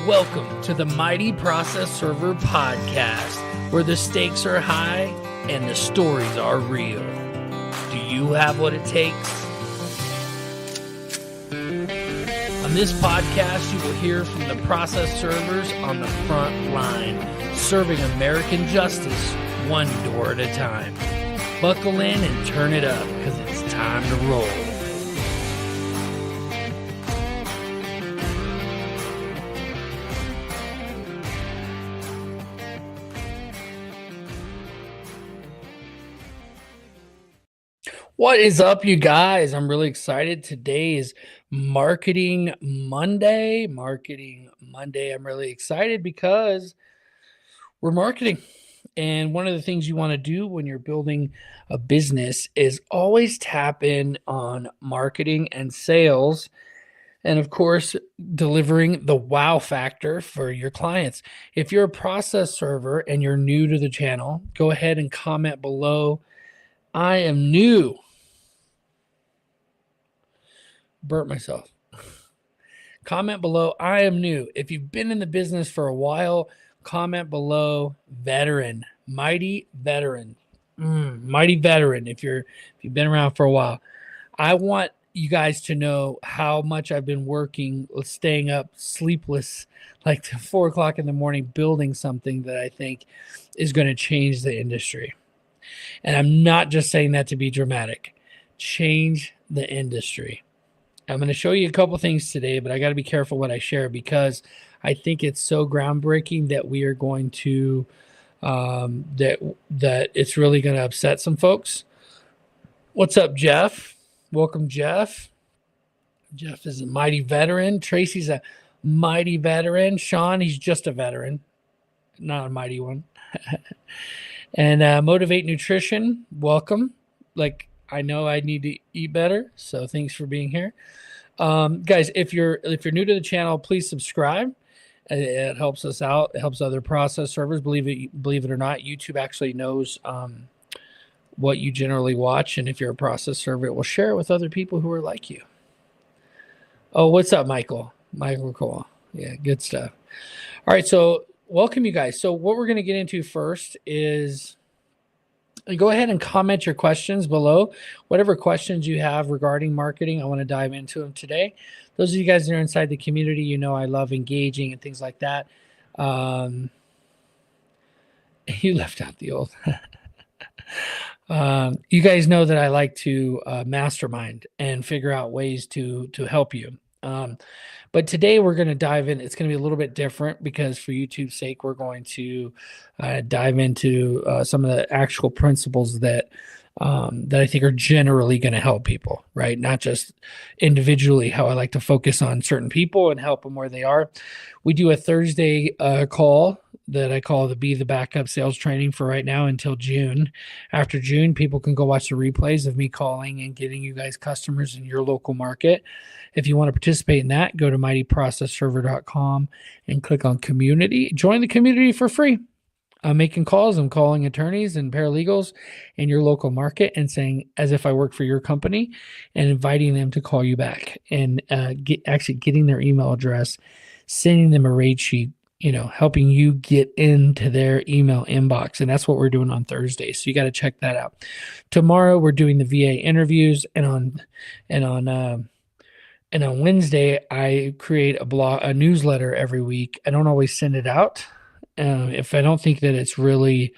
Welcome to the Mighty Process Server Podcast, where the stakes are high and the stories are real. Do you have what it takes? On this podcast, you will hear from the process servers on the front line, serving American justice one door at a time. Buckle in and turn it up, because it's time to roll. What is up, you guys? I'm really excited. Today is Marketing Monday. I'm really excited because we're marketing. And one of the things you want to do when you're building a business is always tap in on marketing and sales. And of course, delivering the wow factor for your clients. If you're a process server and you're new to the channel, go ahead and comment below. I am new. Burnt myself. Comment below. I am new. If you've been in the business for a while, comment below. Veteran. Mighty veteran. Mighty veteran. If you've been around for a while. I want you guys to know how much I've been working, staying up sleepless, like to 4 o'clock in the morning, building something that I think is going to change the industry. And I'm not just saying that to be dramatic. Change the industry. I'm going to show you a couple things today, but I got to be careful what I share because I think it's so groundbreaking that we are going to that it's really going to upset some folks. What's up, Jeff? Welcome, Jeff. Jeff is a mighty veteran. Tracy's a mighty veteran. Sean, he's just a veteran, not a mighty one. And Motivate Nutrition, welcome. Like, I know I need to eat better, so thanks for being here. Guys, if you're new to the channel, please subscribe. It helps us out. It helps other process servers. Believe it or not, YouTube actually knows what you generally watch, and if you're a process server, it will share it with other people who are like you. Oh, what's up, Michael? Michael Cole. Yeah, good stuff. All right, so welcome, you guys. So what we're going to get into first is go ahead and comment your questions below. Whatever questions you have regarding marketing, I want to dive into them today. Those of you guys that are inside the community, you know I love engaging and things like that. You left out the old. You guys know that I like to mastermind and figure out ways to help you. But today we're going to dive in. It's going to be a little bit different because for YouTube's sake, we're going to dive into some of the actual principles that I think are generally going to help people, right? Not just individually, how I like to focus on certain people and help them where they are. We do a Thursday call that I call the Be the Backup Sales Training for right now until June. After June, people can go watch the replays of me calling and getting you guys customers in your local market. If you want to participate in that, go to mightyprocessserver.com and click on community. Join the community for free. I'm making calls. I'm calling attorneys and paralegals in your local market and saying, as if I work for your company, and inviting them to call you back and actually getting their email address, sending them a rate sheet, helping you get into their email inbox. And that's what we're doing on Thursday. So you got to check that out. Tomorrow we're doing the VA interviews, and on Wednesday, I create a newsletter every week. I don't always send it out. If I don't think that it's really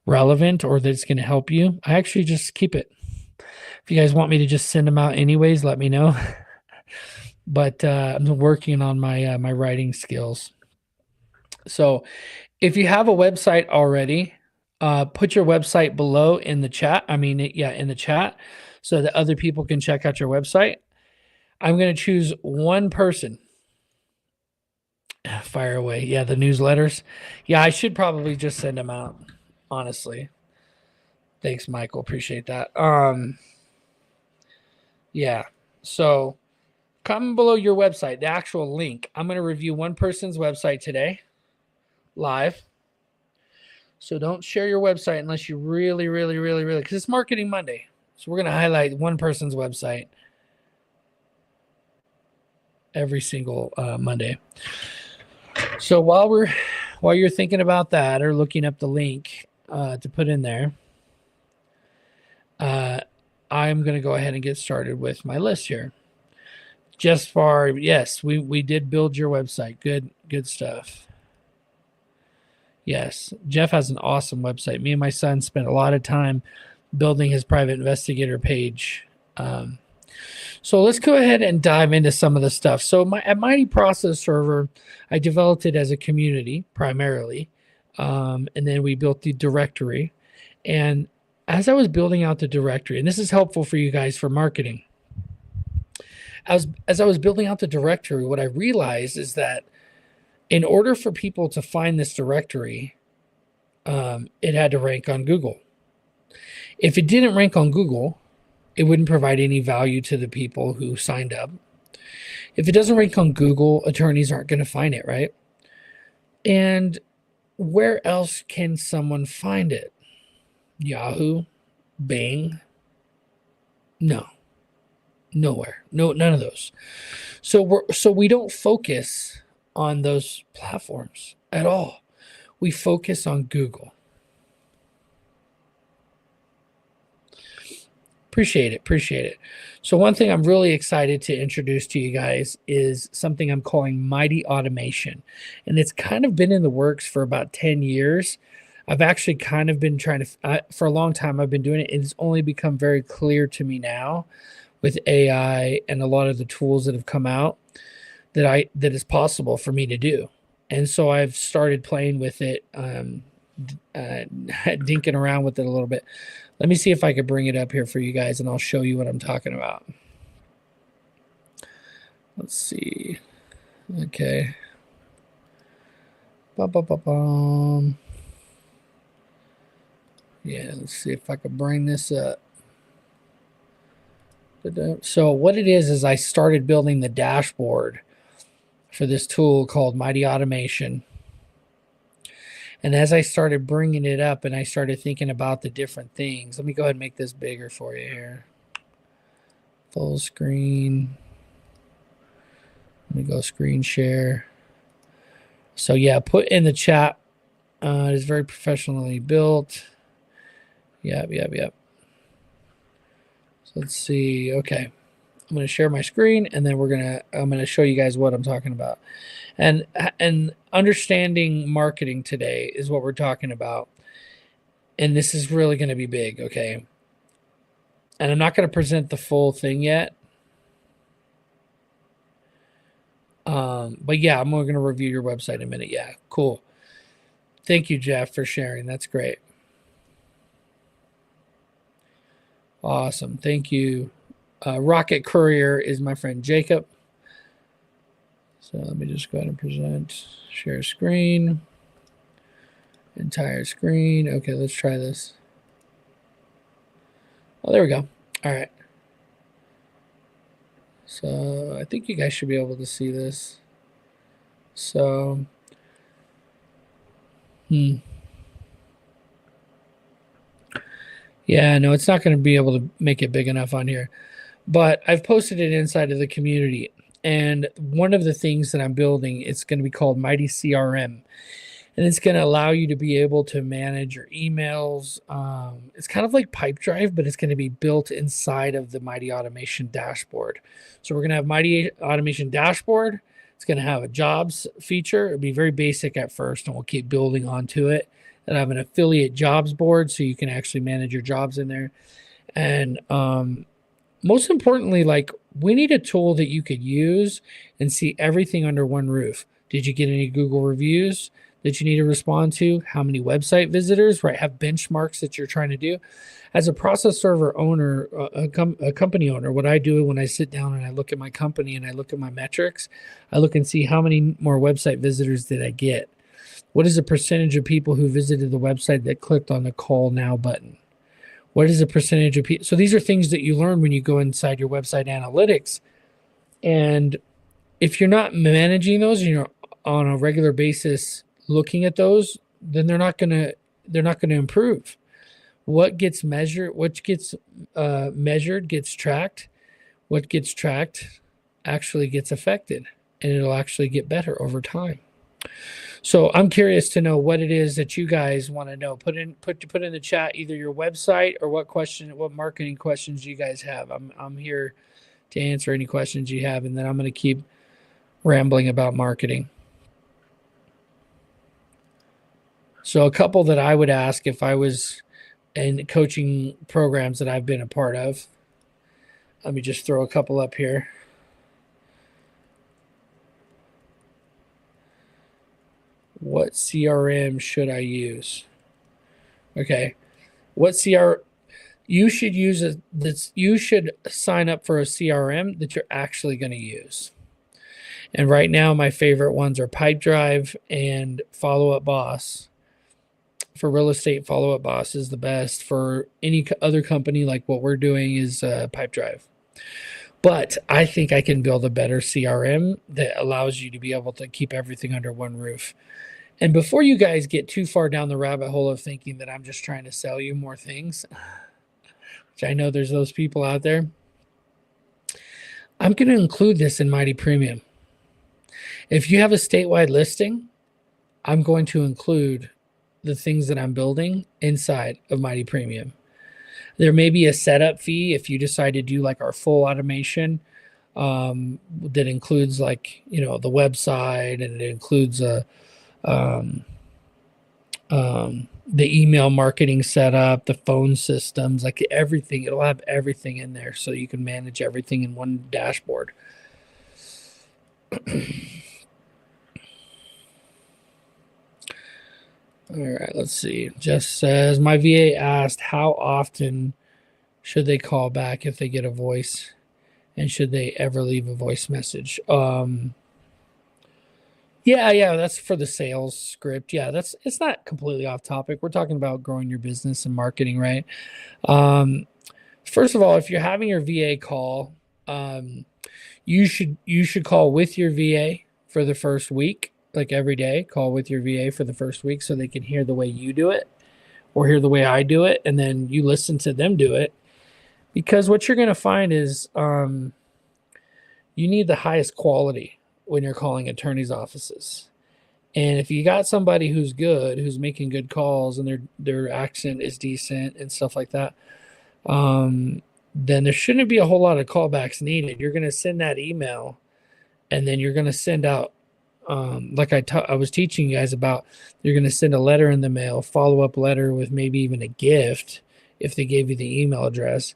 relevant or that it's going to help you, I actually just keep it. If you guys want me to just send them out anyways, let me know. But I'm working on my my writing skills. So if you have a website already, put your website below in the chat. In the chat so that other people can check out your website. I'm going to choose one person. Fire away. Yeah, the newsletters. Yeah, I should probably just send them out, honestly. Thanks, Michael. Appreciate that. Yeah. So comment below your website, the actual link. I'm going to review one person's website today, live. So don't share your website unless you really, because it's Marketing Monday. So we're going to highlight one person's website every single Monday. So while you're thinking about that or looking up the link to put in there, I'm going to go ahead and get started with my list here. Just for yes, we did build your website. Good stuff. Yes, Jeff has an awesome website. Me and my son spent a lot of time building his private investigator page. So let's go ahead and dive into some of the stuff. So at Mighty Process Server, I developed it as a community primarily, and then we built the directory. And as I was building out the directory, and this is helpful for you guys for marketing, as I was building out the directory, what I realized is that in order for people to find this directory, it had to rank on Google. If it didn't rank on Google, it wouldn't provide any value to the people who signed up. If it doesn't rank on Google, attorneys aren't going to find it, right? And where else can someone find it? Yahoo? Bing? No. Nowhere. No, none of those. So we don't focus on those platforms at all. We focus on Google. Appreciate it. So one thing I'm really excited to introduce to you guys is something I'm calling Mighty Automation. And it's kind of been in the works for about 10 years. I've actually kind of been trying to, for a long time, I've been doing it. It's only become very clear to me now with AI and a lot of the tools that have come out that is possible for me to do. And so I've started playing with it, dinking around with it a little bit. Let me see if I could bring it up here for you guys, and I'll show you what I'm talking about. Let's see. Okay. Yeah, let's see if I can bring this up. So what it is I started building the dashboard for this tool called Mighty Automation. And as I started bringing it up and I started thinking about the different things, let me go ahead and make this bigger for you here. Full screen. Let me go screen share. So yeah, put in the chat. It is very professionally built. Yep. So let's see. Okay. I'm going to share my screen and then I'm going to show you guys what I'm talking about. And understanding marketing today is what we're talking about. And this is really going to be big, okay? And I'm not going to present the full thing yet. But yeah, I'm going to review your website in a minute. Yeah, cool. Thank you, Jeff, for sharing. That's great. Awesome. Thank you. Rocket Courier is my friend Jacob. So let me just go ahead and present, share screen, entire screen. Okay, let's try this. Oh, there we go. All right. So I think you guys should be able to see this. So, yeah, no, it's not going to be able to make it big enough on here, but I've posted it inside of the community. And one of the things that I'm building, it's going to be called Mighty CRM. And it's going to allow you to be able to manage your emails. It's kind of like Pipedrive, but it's going to be built inside of the Mighty Automation dashboard. So we're going to have Mighty Automation dashboard. It's going to have a jobs feature. It'll be very basic at first, and we'll keep building onto it. And I have an affiliate jobs board, so you can actually manage your jobs in there. And most importantly, like, we need a tool that you could use and see everything under one roof. Did you get any Google reviews that you need to respond to? How many website visitors, right? Have benchmarks that you're trying to do. As a process server owner, a company owner, what I do when I sit down and I look at my company and I look at my metrics, I look and see how many more website visitors did I get? What is the percentage of people who visited the website that clicked on the call now button? What is the percentage of people? So these are things that you learn when you go inside your website analytics. And if you're not managing those, you're on a regular basis looking at those, then they're not gonna improve. What gets measured, measured gets tracked. What gets tracked actually gets affected, and it'll actually get better over time. So I'm curious to know what it is that you guys want to know. Put in the chat either your website or what marketing questions you guys have. I'm here to answer any questions you have, and then I'm going to keep rambling about marketing. So a couple that I would ask if I was in coaching programs that I've been a part of. Let me just throw a couple up here. What CRM should I use? Okay. What CR you should use you should sign up for a CRM that you're actually going to use. And right now my favorite ones are Pipedrive and Follow Up Boss. For real estate, Follow Up Boss is the best. For any other company like what we're doing is Pipedrive. But I think I can build a better CRM that allows you to be able to keep everything under one roof. And before you guys get too far down the rabbit hole of thinking that I'm just trying to sell you more things, which I know there's those people out there, I'm going to include this in Mighty Premium. If you have a statewide listing, I'm going to include the things that I'm building inside of Mighty Premium. There may be a setup fee if you decide to do like our full automation that includes like, the website, and it includes the email marketing setup, the phone systems, like everything. It'll have everything in there so you can manage everything in one dashboard. All right, let's see. Jeff says, my VA asked how often should they call back if they get a voice, and should they ever leave a voice message? Yeah, that's for the sales script. Yeah, it's not completely off topic. We're talking about growing your business and marketing, right? First of all, if you're having your VA call, you should call with your VA for the first week. Like every day, call with your VA for the first week so they can hear the way you do it or hear the way I do it, and then you listen to them do it. Because what you're going to find is you need the highest quality when you're calling attorneys' offices. And if you got somebody who's good, who's making good calls, and their accent is decent and stuff like that, then there shouldn't be a whole lot of callbacks needed. You're going to send that email, and then you're going to send out, like I was teaching you guys about, you're going to send a letter in the mail, follow-up letter with maybe even a gift if they gave you the email address.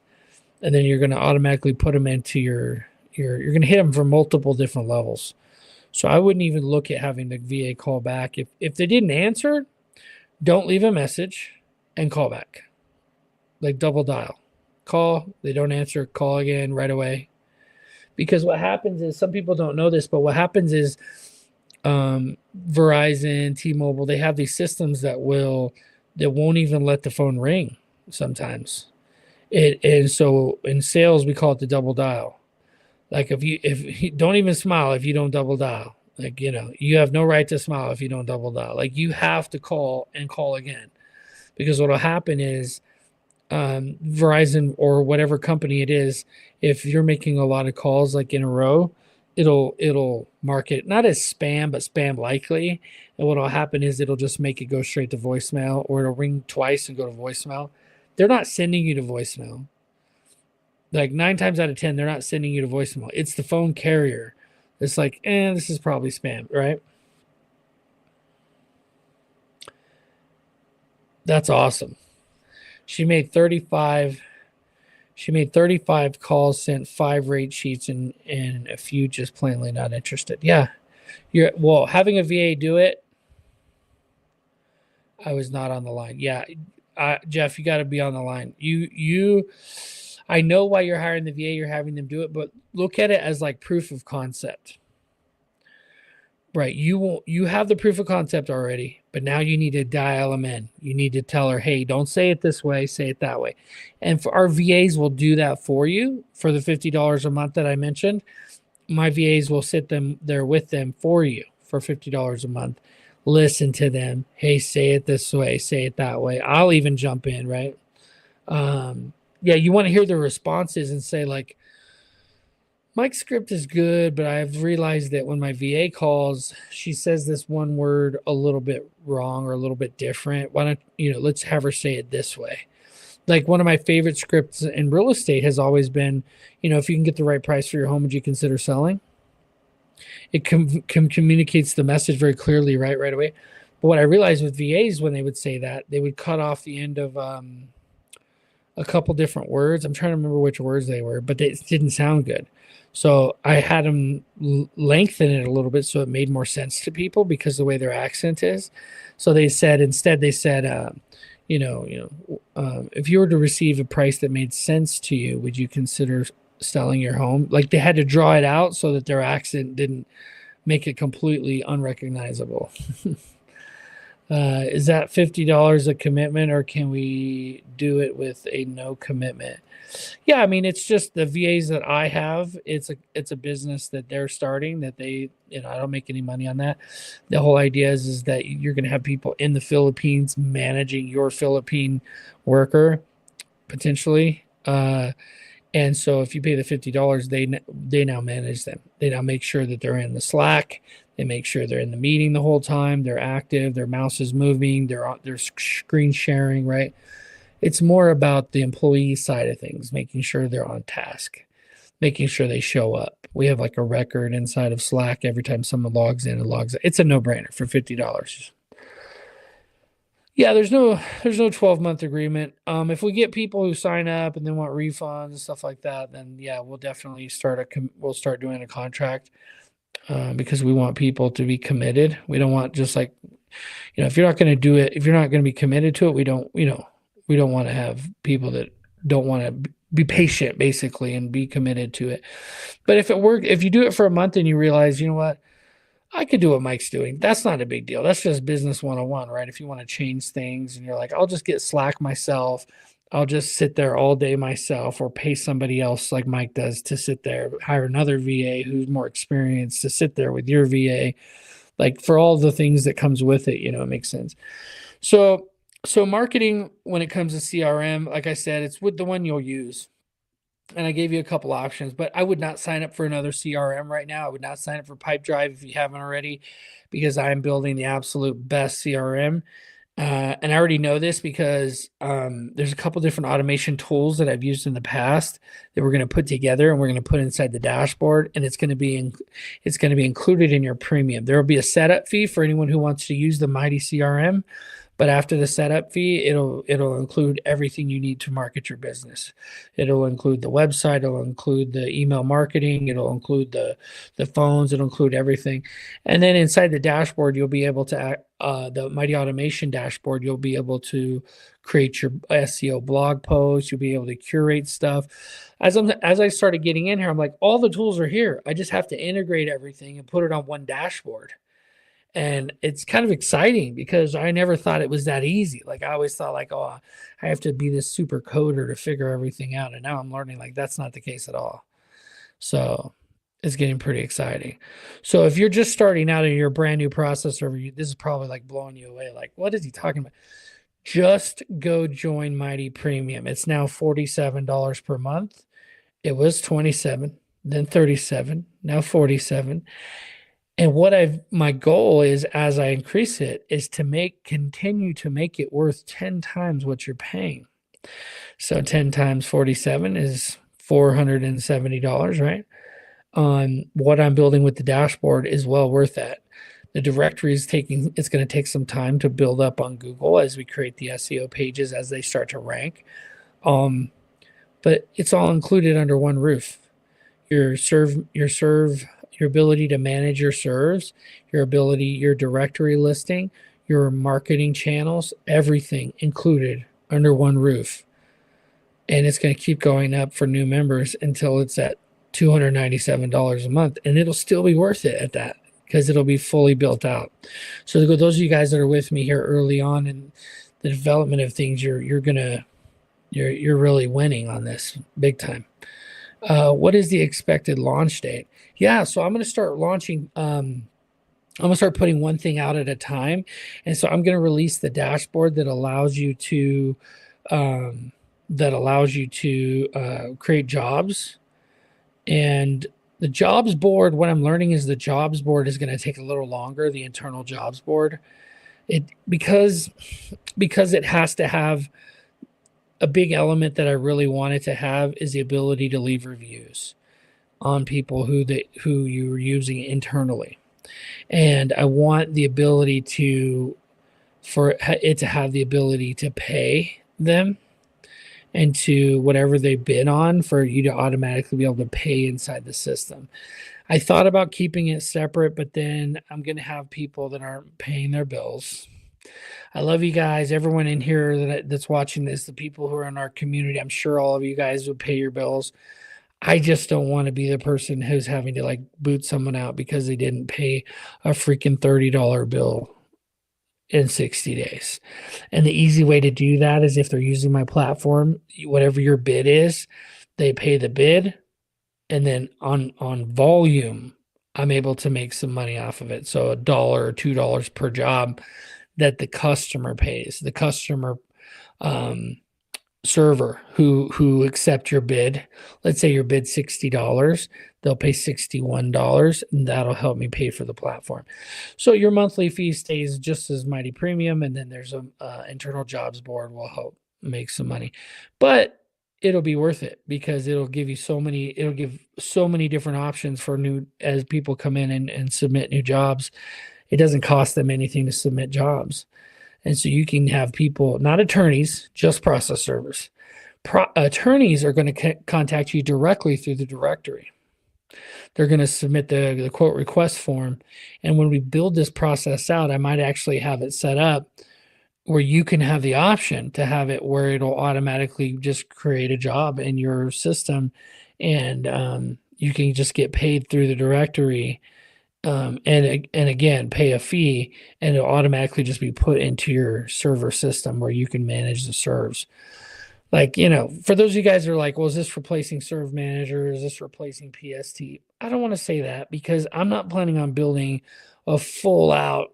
And then you're going to automatically put them into you're going to hit them from multiple different levels. So I wouldn't even look at having the VA call back. If they didn't answer, don't leave a message and call back. Like double dial. Call, they don't answer, call again right away. Because what happens is, some people don't know this, but what happens is Verizon, T-Mobile, they have these systems that won't even let the phone ring sometimes. And so in sales, we call it the double dial. Like if you don't even smile if you don't double dial. Like, you have no right to smile if you don't double dial. Like, you have to call and call again, because what'll happen is Verizon or whatever company it is, if you're making a lot of calls like in a row, it'll mark it not as spam, but spam likely. And what'll happen is it'll just make it go straight to voicemail, or it'll ring twice and go to voicemail. They're not sending you to voicemail. Like 9 times out of 10, they're not sending you to voicemail. It's the phone carrier. It's like, this is probably spam, right? That's awesome. She made 35 calls, sent 5 rate sheets, and a few just plainly not interested. Yeah. Having a VA do it, I was not on the line. Yeah. Jeff, you got to be on the line. I know why you're hiring the VA, you're having them do it, but look at it as like proof of concept. Right. You have the proof of concept already, but now you need to dial them in. You need to tell her, hey, don't say it this way, say it that way. And for our VAs will do that for you for the $50 a month that I mentioned. My VAs will sit there with them for you for $50 a month. Listen to them. Hey, say it this way, say it that way. I'll even jump in, right? You want to hear the responses and say like, Mike's script is good, but I've realized that when my VA calls, she says this one word a little bit wrong or a little bit different. Why don't, let's have her say it this way. Like one of my favorite scripts in real estate has always been, if you can get the right price for your home, would you consider selling? It communicates the message very clearly, right away. But what I realized with VAs, when they would say that, they would cut off the end of a couple different words. I'm trying to remember which words they were, but they didn't sound good. So I had them lengthen it a little bit so it made more sense to people because the way their accent is. So they said instead if you were to receive a price that made sense to you, would you consider selling your home? Like they had to draw it out so that their accent didn't make it completely unrecognizable. Is that $50 a commitment, or can we do it with a no commitment? Yeah, I mean, it's just the VAs that I have. It's a business that they're starting that they, I don't make any money on that. The whole idea is that you're going to have people in the Philippines managing your Philippine worker potentially. And so if you pay the $50, they now manage them. They now make sure that they're in the Slack. They make sure they're in the meeting the whole time. They're active. Their mouse is moving. They're screen sharing, right? It's more about the employee side of things, making sure they're on task, making sure they show up. We have like a record inside of Slack every time someone logs in and logs in. It's a no-brainer for $50. Yeah, there's no 12-month agreement. If we get people who sign up and then want refunds and stuff like that, then yeah, we'll definitely we'll start doing a contract because we want people to be committed. We don't want just like, if you're not going to do it, if you're not going to be committed to it, we don't want to have people that don't want to be patient basically and be committed to it. But if you do it for a month and you realize, you know what, I could do what Mike's doing. That's not a big deal. That's just business 101, right? If you want to change things and you're like, I'll just get Slack myself. I'll just sit there all day myself, or pay somebody else like Mike does to sit there, hire another VA who's more experienced to sit there with your VA. Like for all the things that comes with it, it makes sense. So marketing, when it comes to CRM, like I said, it's with the one you'll use. And I gave you a couple options, but I would not sign up for another CRM right now. I would not sign up for Pipedrive if you haven't already, because I'm building the absolute best CRM. And I already know this because there's a couple different automation tools that I've used in the past that we're going to put together and we're going to put inside the dashboard, and it's going to be included in your premium. There will be a setup fee for anyone who wants to use the Mighty CRM. But after the setup fee, it'll include everything you need to market your business. It'll include the website, it'll include the email marketing, it'll include the phones, it'll include everything. And then inside the dashboard, you'll be able to the Mighty Automation dashboard, you'll be able to create your SEO blog posts, you'll be able to curate stuff. As I started getting in here, I'm like, all the tools are here. I just have to integrate everything and put it on one dashboard. And it's kind of exciting because I never thought it was that easy. Like I always thought like, oh, I have to be this super coder to figure everything out. And now I'm learning like that's not the case at all. So it's getting pretty exciting. So if you're just starting out in your brand new process, or this is probably like blowing you away. Like, what is he talking about? Just go join Mighty Premium. It's now $47 per month. It was 27, then 37, now 47. And my goal is, as I increase it, is to continue to make it worth 10 times what you're paying. So 10 times 47 is $470, right? What I'm building with the dashboard is well worth that. The directory it's going to take some time to build up on Google as we create the SEO pages as they start to rank. But it's all included under one roof. Your ability to manage your serves, your directory listing, your marketing channels, everything included under one roof. And it's going to keep going up for new members until it's at $297 a month. And it'll still be worth it at that because it'll be fully built out. So those of you guys that are with me here early on in the development of things, you're really winning on this big time. What is the expected launch date? Yeah, so I'm going to start launching. I'm going to start putting one thing out at a time. And so I'm going to release the dashboard that allows you to create jobs. And The jobs board, what I'm learning is the jobs board is going to take a little longer, the internal jobs board. It because it has to have a big element that I really wanted to have is the ability to leave reviews on people who you're using internally. And I want the ability to for it to have the ability to pay them and to whatever they bid on for you to automatically be able to pay inside the system. I thought about keeping it separate, but then I'm going to have people that aren't paying their bills. I love you guys, everyone in here that's watching this, the people who are in our community. I'm sure all of you guys would pay your bills. I just don't want to be the person who's having to like boot someone out because they didn't pay a freaking $30 bill in 60 days. And the easy way to do that is if they're using my platform, whatever your bid is, they pay the bid, and then on volume, I'm able to make some money off of it. So $1 or $2 per job that the customer pays. The customer server who accept your bid. Let's say your bid $60, they'll pay $61, and that'll help me pay for the platform. So your monthly fee stays just as Mighty Premium, and then there's a internal jobs board will help make some money. But it'll be worth it because it'll give so many different options for new as people come in and submit new jobs. It doesn't cost them anything to submit jobs. And so you can have people, not attorneys, just process servers. Attorneys are going to contact you directly through the directory. They're going to submit the quote request form. And when we build this process out, I might actually have it set up where you can have the option to have it where it'll automatically just create a job in your system. And you can just get paid through the directory. And again, pay a fee, and it'll automatically just be put into your server system where you can manage the serves. Like, for those of you guys that are like, well, is this replacing Serve Manager? Is this replacing PST? I don't want to say that because I'm not planning on building a full out,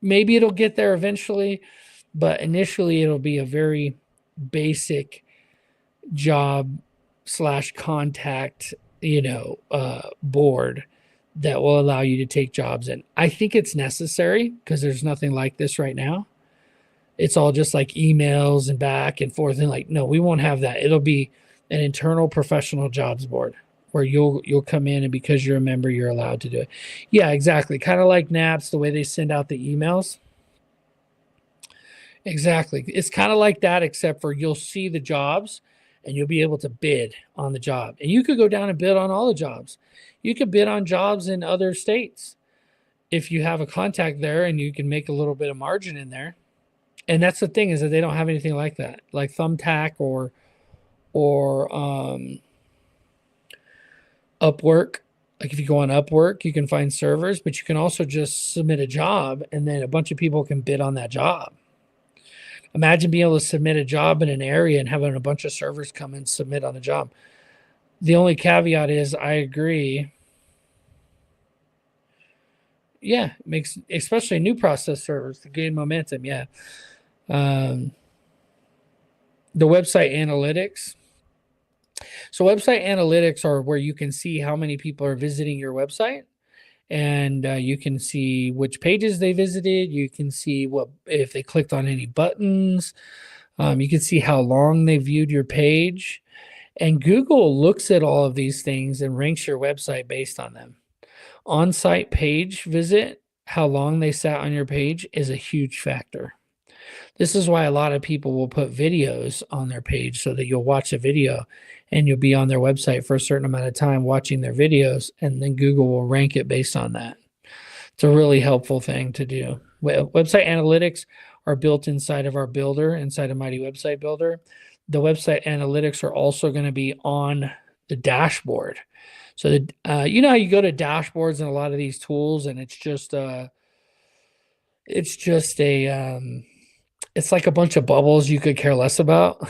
maybe it'll get there eventually, but initially it'll be a very basic job / contact, board that will allow you to take jobs in. I think it's necessary because there's nothing like this right now. It's all just like emails and back and forth, and like, no, we won't have that. It'll be an internal professional jobs board where you'll come in, and because you're a member, you're allowed to do it. Yeah, exactly. Kind of like NAPS, the way they send out the emails. Exactly. It's kind of like that, except for you'll see the jobs and you'll be able to bid on the job. And you could go down and bid on all the jobs. You could bid on jobs in other states if you have a contact there, and you can make a little bit of margin in there. And that's the thing, is that they don't have anything like that, like Thumbtack or Upwork. Like if you go on Upwork, you can find servers, but you can also just submit a job, and then a bunch of people can bid on that job. Imagine being able to submit a job in an area and having a bunch of servers come and submit on a job. The only caveat is, I agree. Yeah, it makes, especially new process servers, to gain momentum. Yeah. The website analytics. So website analytics are where you can see how many people are visiting your website, and you can see which pages they visited. You can see what if they clicked on any buttons. You can see how long they viewed your page, and Google looks at all of these things and ranks your website based on them. On-site page visit, how long they sat on your page, is a huge factor. This is why a lot of people will put videos on their page so that you'll watch a video and you'll be on their website for a certain amount of time watching their videos, and then Google will rank it based on that. It's a really helpful thing to do. Website analytics are built inside of our builder, inside of Mighty Website Builder. The website analytics are also going to be on the dashboard. So, you know how you go to dashboards and a lot of these tools, and it's like a bunch of bubbles you could care less about.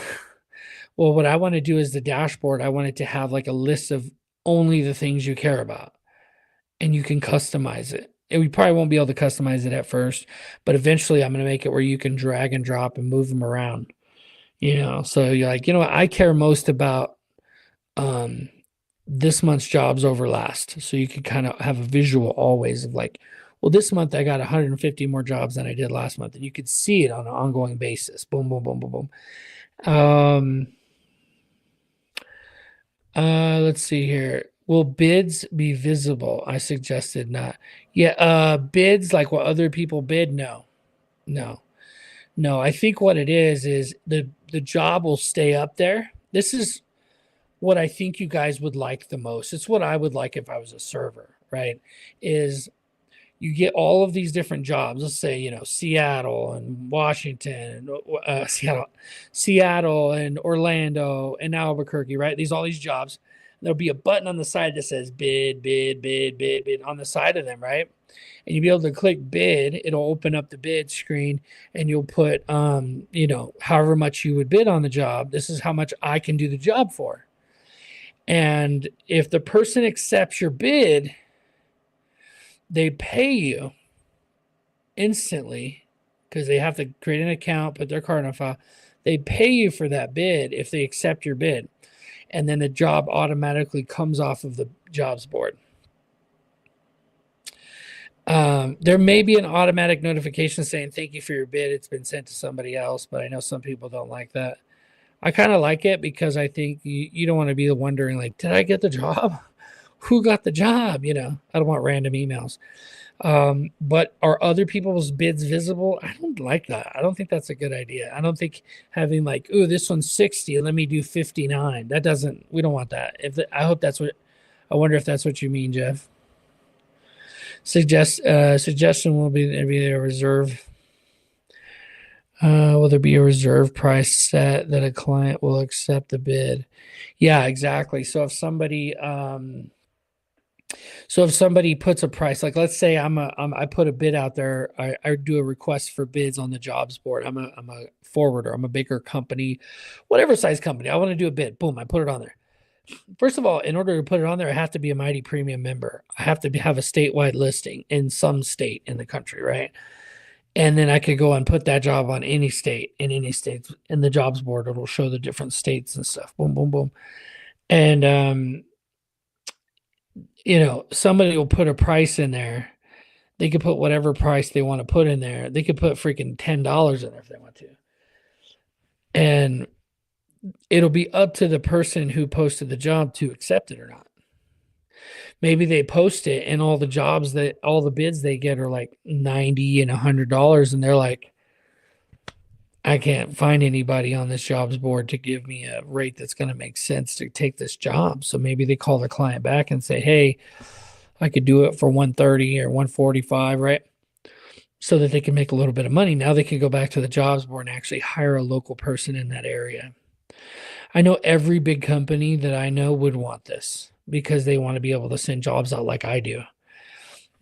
Well, what I want to do is the dashboard, I want it to have like a list of only the things you care about, and you can customize it. And we probably won't be able to customize it at first, but eventually I'm going to make it where you can drag and drop and move them around. So you're like, I care most about this month's jobs over last. So you can kind of have a visual always of like, well, this month I got 150 more jobs than I did last month. And you could see it on an ongoing basis. Boom, boom, boom, boom, boom. Let's see here. Will bids be visible? I suggested not. Yeah, bids like what other people bid? No. No. No, I think what it is the job will stay up there. This is what I think you guys would like the most. It's what I would like if I was a server, right? Is you get all of these different jobs. Let's say, Seattle and Washington, Seattle and Orlando and Albuquerque, right? All these jobs. There'll be a button on the side that says bid, bid, bid, bid, bid on the side of them, right? And you'll be able to click bid. It'll open up the bid screen and you'll put, however much you would bid on the job. This is how much I can do the job for. And if the person accepts your bid, they pay you instantly because they have to create an account, put their card on file. They pay you for that bid if they accept your bid. And then the job automatically comes off of the jobs board. There may be an automatic notification saying, thank you for your bid. It's been sent to somebody else, but I know some people don't like that. I kind of like it because I think you don't want to be wondering like, did I get the job? Who got the job? I don't want random emails. But are other people's bids visible? I don't like that. I don't think that's a good idea. I don't think having like, oh, this one's 60, let me do 59. We don't want that. I wonder if that's what you mean, Jeff. Suggestion will be a reserve. Will there be a reserve price set that a client will accept the bid? Yeah, exactly. So if somebody puts a price, like let's say I put a bid out there, I do a request for bids on the jobs board. I'm a forwarder. I'm a bigger company, whatever size company. I want to do a bid. Boom, I put it on there. First of all, in order to put it on there, I have to be a Mighty Premium member. I have to have a statewide listing in some state in the country, right? And then I could go and put that job on any state in the jobs board. It'll show the different states and stuff. Boom, boom, boom. And, somebody will put a price in there. They could put whatever price they want to put in there. They could put freaking $10 in there if they want to. And it'll be up to the person who posted the job to accept it or not. Maybe they post it and all the bids they get are like $90 and $100. And they're like, I can't find anybody on this jobs board to give me a rate that's going to make sense to take this job. So maybe they call the client back and say, hey, I could do it for 130 or 145, right? So that they can make a little bit of money. Now they can go back to the jobs board and actually hire a local person in that area. I know every big company that I know would want this because they want to be able to send jobs out like I do.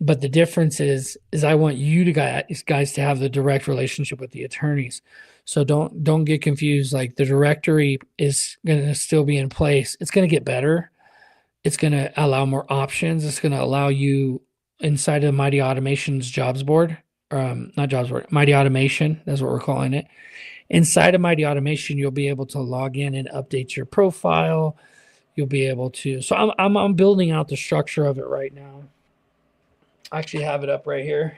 But the difference is I want you guys to have the direct relationship with the attorneys. So don't get confused. Like the directory is going to still be in place. It's going to get better. It's going to allow more options. It's going to allow you inside of Mighty Automation's jobs board, not jobs board, Mighty Automation. That's what we're calling it. Inside of Mighty Automation, you'll be able to log in and update your profile. You'll be able to. So I'm building out the structure of it right now. I actually have it up right here.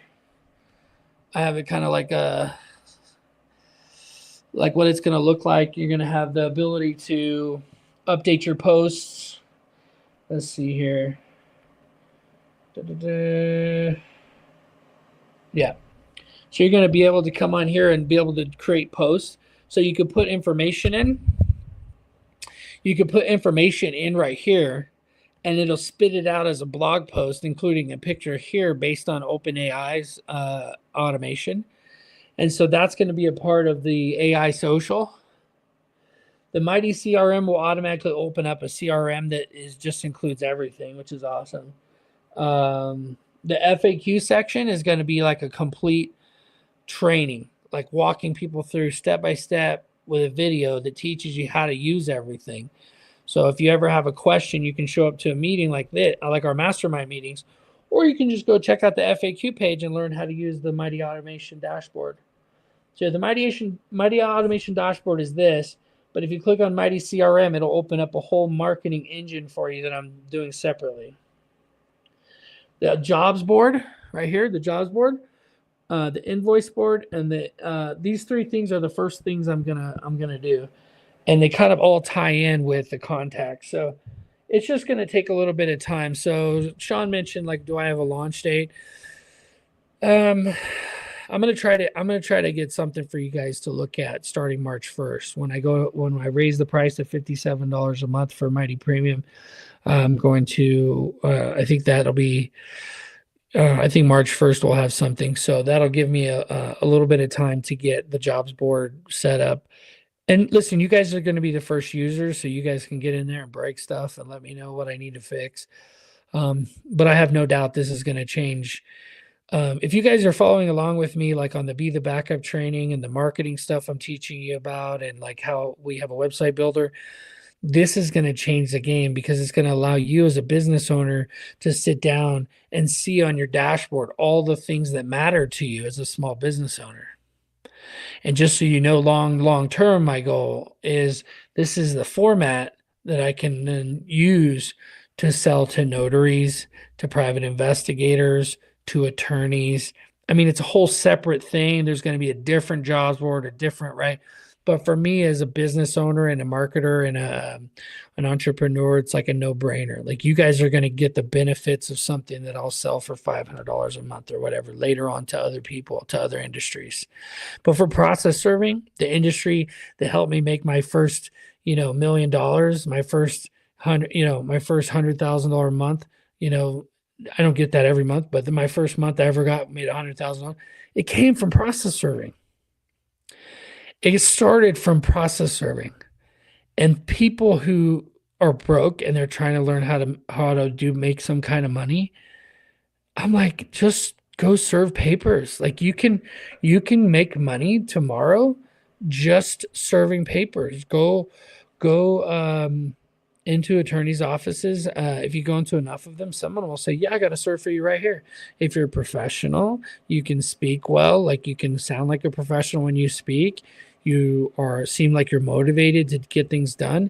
I have it kind of like what it's going to look like. You're going to have the ability to update your posts. Let's see here. Yeah. So you're going to be able to come on here and be able to create posts. So you could put information in. You could put information in right here, and it'll spit it out as a blog post, including a picture here based on OpenAI's automation. And so that's going to be a part of the AI social. The Mighty CRM will automatically open up a CRM that just includes everything, which is awesome. The FAQ section is going to be like a complete training, like walking people through step by step with a video that teaches you how to use everything. So if you ever have a question, you can show up to a meeting like this, like our mastermind meetings, or you can just go check out the FAQ page and learn how to use the Mighty Automation dashboard. So the Mighty Automation dashboard is this, But if you click on Mighty CRM, it'll open up a whole marketing engine for you that I'm doing separately. The jobs board right here, the jobs board, the invoice board, and these three things are the first things I'm gonna do, and they kind of all tie in with the contacts. So it's just gonna take a little bit of time. So Sean mentioned, like, do I have a launch date? I'm gonna try to get something for you guys to look at starting March 1st. When I raise the price to $57 a month for Mighty Premium, I'm going to I think that'll be I think March 1st we'll have something. So that'll give me a little bit of time to get the jobs board set up. And listen, you guys are going to be the first users, so you guys can get in there and break stuff and let me know what I need to fix. But I have no doubt this is going to change. If you guys are following along with me, like on the Be the Backup training and the marketing stuff I'm teaching you about, and like how we have a website builder, this is going to change the game because it's going to allow you as a business owner to sit down and see on your dashboard all the things that matter to you as a small business owner. And just so you know, long term, my goal is this is the format that I can then use to sell to notaries, to private investigators, to attorneys. I mean, it's a whole separate thing. There's going to be a different jobs board, a different, right? But for me as a business owner and a marketer and an entrepreneur, it's like a no-brainer. Like, you guys are going to get the benefits of something that I'll sell for $500 a month or whatever later on to other people, to other industries. But for process serving, the industry that helped me make my first, $1 million, my first $100,000 a month, I don't get that every month, but my first month I ever made $100,000. It came from process serving. It started from process serving, and people who are broke and they're trying to learn how to make some kind of money. I'm like, just go serve papers. Like, you can make money tomorrow just serving papers. Go into attorneys' offices. If you go into enough of them, someone will say, yeah, I got to serve for you right here. If you're a professional, you can speak well, like you can sound like a professional when you speak. You seem like you're motivated to get things done.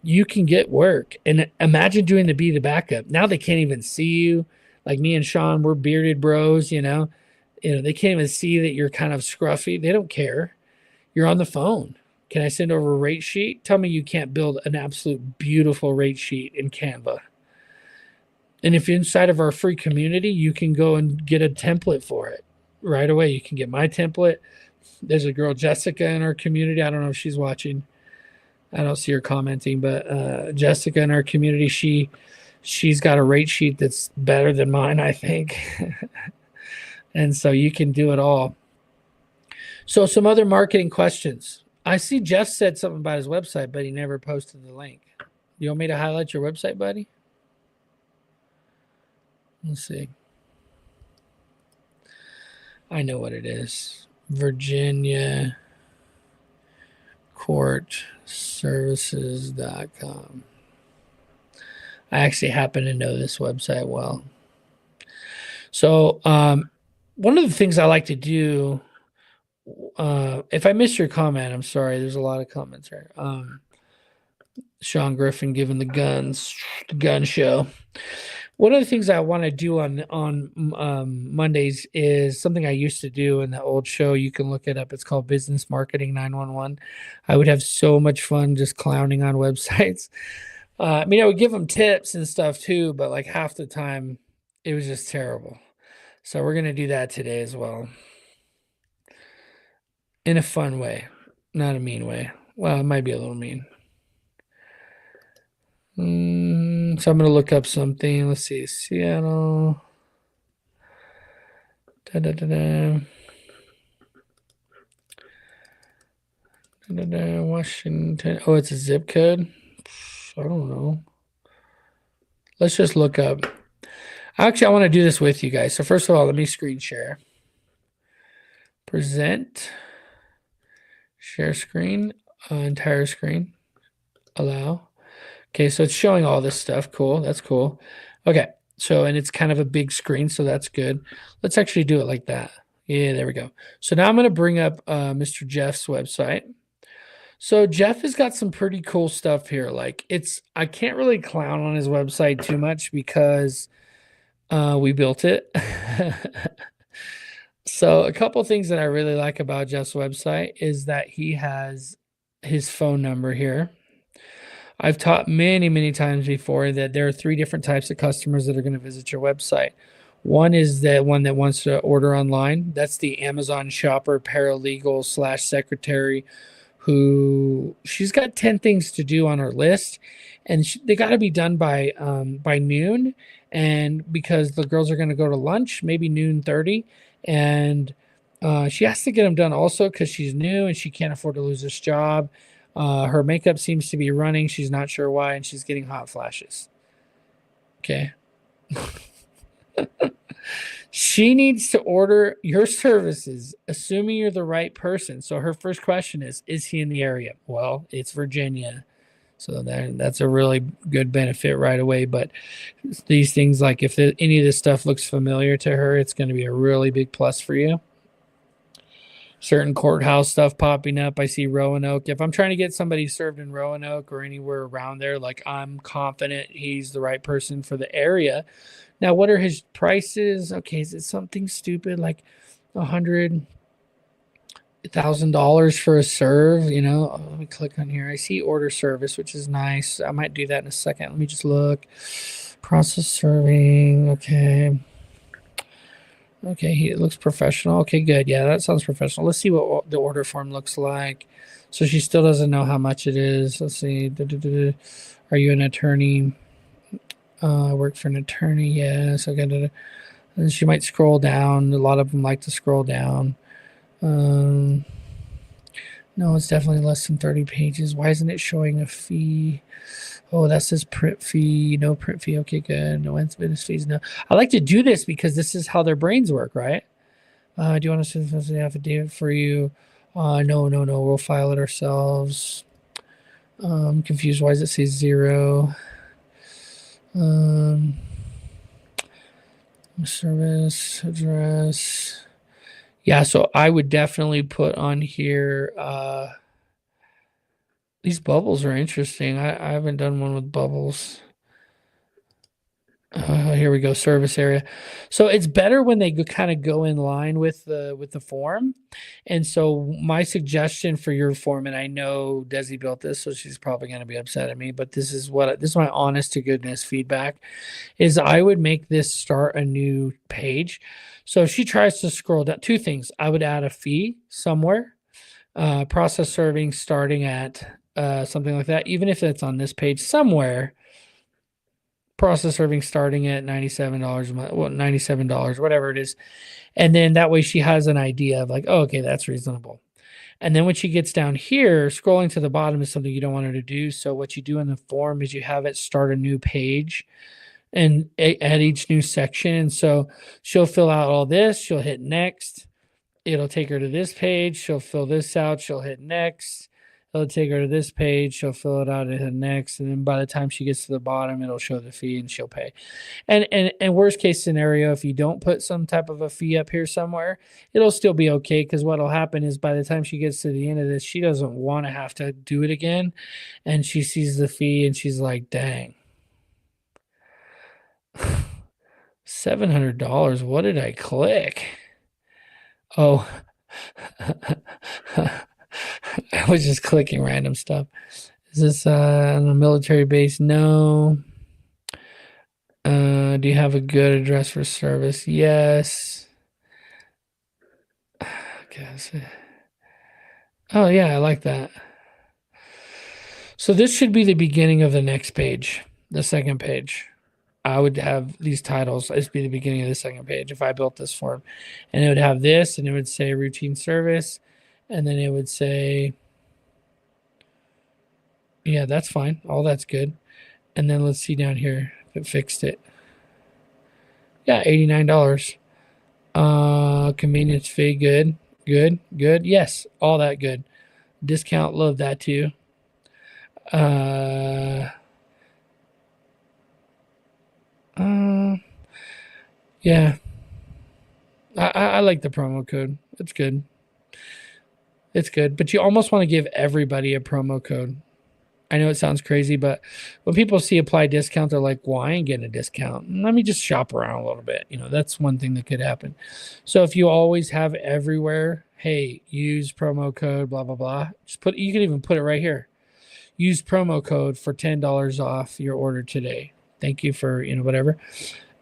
You can get work. And imagine doing the Be the Backup. Now they can't even see you. Like me and Sean, we're bearded bros, they can't even see that you're kind of scruffy. They don't care. You're on the phone. Can I send over a rate sheet? Tell me you can't build an absolute beautiful rate sheet in Canva. And if you're inside of our free community, you can go and get a template for it right away. You can get my template. There's a girl, Jessica, in our community. I don't know if she's watching. I don't see her commenting, but Jessica in our community, she's got a rate sheet that's better than mine, I think. And so you can do it all. So some other marketing questions. I see Jeff said something about his website, but he never posted the link. You want me to highlight your website, buddy? Let's see. I know what it is. Virginia Court Services.com. I actually happen to know this website well. So one of the things I like to do, if I missed your comment, I'm sorry. There's a lot of comments here. Sean Griffin giving the gun show. One of the things I want to do on Mondays is something I used to do in the old show. You can look it up. It's called Business Marketing 911. I would have so much fun just clowning on websites. I would give them tips and stuff too, but like half the time it was just terrible. So we're going to do that today as well. In a fun way, not a mean way. Well, it might be a little mean. So I'm going to look up something. Let's see. Seattle. Washington. Oh, it's a zip code. I don't know. Let's just look up. Actually, I want to do this with you guys. So first of all, let me screen share. Present. Share screen. Entire screen. Allow. Okay, so it's showing all this stuff. Cool. That's cool. Okay. So, and it's kind of a big screen, so that's good. Let's actually do it like that. Yeah, there we go. So now I'm going to bring up Mr. Jeff's website. So Jeff has got some pretty cool stuff here. Like I can't really clown on his website too much because we built it. So a couple things that I really like about Jeff's website is that he has his phone number here. I've taught many, many times before that there are three different types of customers that are going to visit your website. One is the one that wants to order online. That's the Amazon shopper, paralegal slash secretary, who she's got 10 things to do on her list, and they got to be done by noon. And because the girls are going to go to lunch, maybe noon 30, and she has to get them done also because she's new and she can't afford to lose this job. Her makeup seems to be running. She's not sure why, and she's getting hot flashes. Okay. She needs to order your services, assuming you're the right person. So her first question is he in the area? Well, it's Virginia. So that's a really good benefit right away. But these things, like if any of this stuff looks familiar to her, it's going to be a really big plus for you. Certain courthouse stuff popping up. I see Roanoke. If I'm trying to get somebody served in Roanoke or anywhere around there, like I'm confident he's the right person for the area. Now, what are his prices? Okay, is it something stupid like $100,000 for a serve? You know, let me click on here. I see order service, which is nice. I might do that in a second. Let me just look. Process serving. Okay. Okay, it looks professional. Okay, good. Yeah, that sounds professional. Let's see what the order form looks like. So she still doesn't know how much it is. Let's see. Are you an attorney? I work for an attorney. Yes. Okay. And she might scroll down. A lot of them like to scroll down. No, it's definitely less than 30 pages. Why isn't it showing a fee? Oh, that says print fee. No print fee. Okay, good. No business fees. No. I like to do this because this is how their brains work, right? Do you want us to send an affidavit for you? No. We'll file it ourselves. Confused. Why does it say 0? Service address. Yeah, so I would definitely put on here. These bubbles are interesting. I haven't done one with bubbles. Here we go, service area. So it's better when they kind of go in line with the form. And so my suggestion for your form, and I know Desi built this, so she's probably going to be upset at me, but this is my honest to goodness feedback, is I would make this start a new page. So if she tries to scroll down, two things. I would add a fee somewhere, process serving starting at something like that, even if it's on this page somewhere. Process serving starting at $97 a month, well, $97, whatever it is. And then that way she has an idea of like, oh, okay, that's reasonable. And then when she gets down here, scrolling to the bottom is something you don't want her to do. So what you do in the form is you have it start a new page and at each new section. And so she'll fill out all this, she'll hit next. It'll take her to this page. She'll fill this out. She'll hit next. It'll take her to this page. She'll fill it out and hit next. And then by the time she gets to the bottom, it'll show the fee and she'll pay. And worst case scenario, if you don't put some type of a fee up here somewhere, it'll still be okay. Because what'll happen is by the time she gets to the end of this, she doesn't want to have to do it again. And she sees the fee and she's like, dang. $700. What did I click? Oh, I was just clicking random stuff. Is this on a military base? No. Do you have a good address for service? Yes. Guess. Oh yeah, I like that. So this should be the beginning of the next page, the second page. I would have these titles as be the beginning of the second page if I built this form. And it would have this, and it would say routine service, and then it would say, yeah, that's fine. All that's good. And then let's see down here if it fixed it. Yeah, $89. Convenience fee, good. Yes, all that good. Discount, love that too. Uh, yeah. I like the promo code. It's good. It's good, but you almost want to give everybody a promo code. I know it sounds crazy, but when people see apply discount, they're like, well, I ain't getting a discount. Let me just shop around a little bit. That's one thing that could happen. So if you always have everywhere, hey, use promo code, blah, blah, blah. You can even put it right here. Use promo code for $10 off your order today. Thank you for, whatever.